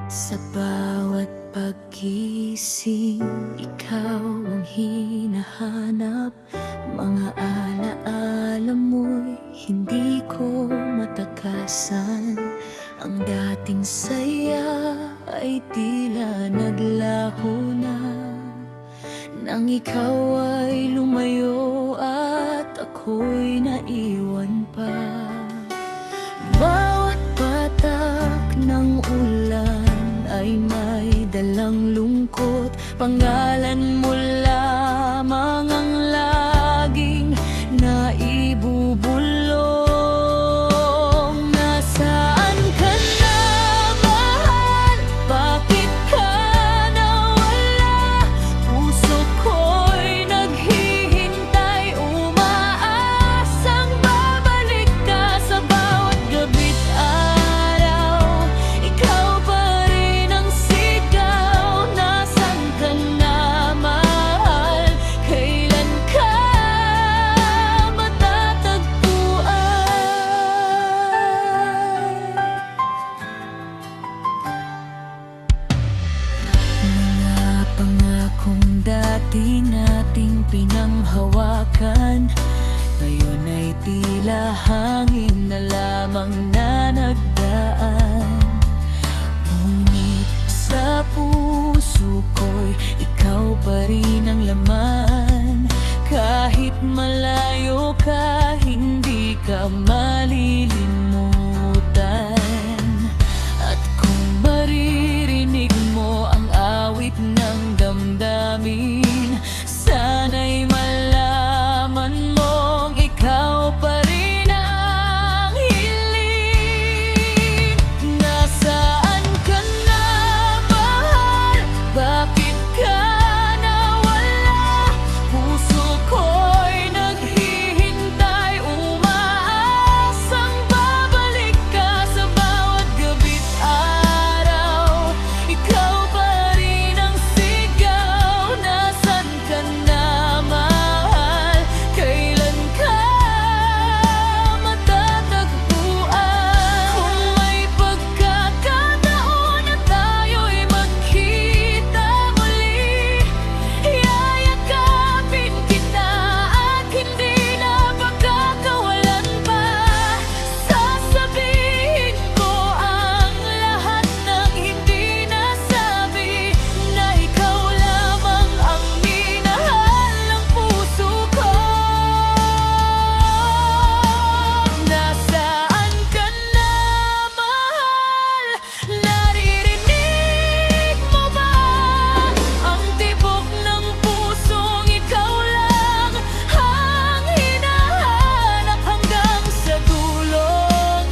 Sa bawat paggising, ikaw ang hinahanap. Mga alaala mo'y hindi ko matakasan. Ang dating saya ay tila naglaho na nang ikaw ay lumayo at ako'y naiwan pa. Bawat patak ng ulan ay may dalang lungkot. Pangalan mo lamang ang laging naibubulong. Nasaan ka na, mahal? Bakit ka nawala? Puso ko'y naghihintay, umaasang babalik ka sa bawat gabi't araw. Ikaw pa rin ang sigaw. Nasaan ka na, mahal? Kailan ka matatagpuan? Mga pangakong dati nating pinanghawakan, ngayon ay tila hangin na lamang na nagdaan. Ngunit sa puso ko'y ikaw pa rin ang laman. Kahit malayo ka, hindi ka malilimutan. At kung maririnig mo ang awit ng damdamin, sana'y malaman mong ikaw pa rin ang hiling. Nasaan ka na, mahal? Bakit ka nawala? Puso ko'y naghihintay, umaasang babalik ka sa bawat gabi't araw. Ikaw pa rin ang sigaw. Nasaan ka na, mahal? Kailan ka matatagpuan? Kung may pagkakataon na tayo'y magkita muli, yayakapin kita at hindi na pagkakawalan pa. Sasabihin ko ang lahat ng hindi nasabi, na ikaw lamang ang minahal ng puso ko. Nasaan ka na, mahal? Naririnig mo ba ang tibok ng pusong ikaw lang ang hinahanap? Hanggang sa dulo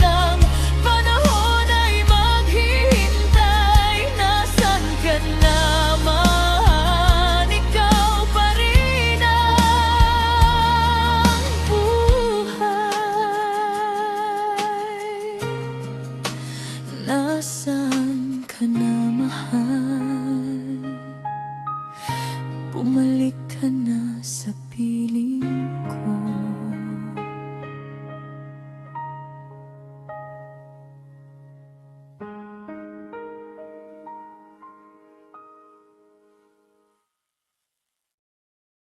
ng panahon ay maghihintay. Nasaan ka na, mahal? Ikaw pa rin ang buhay. Nasaan ka na, mahal?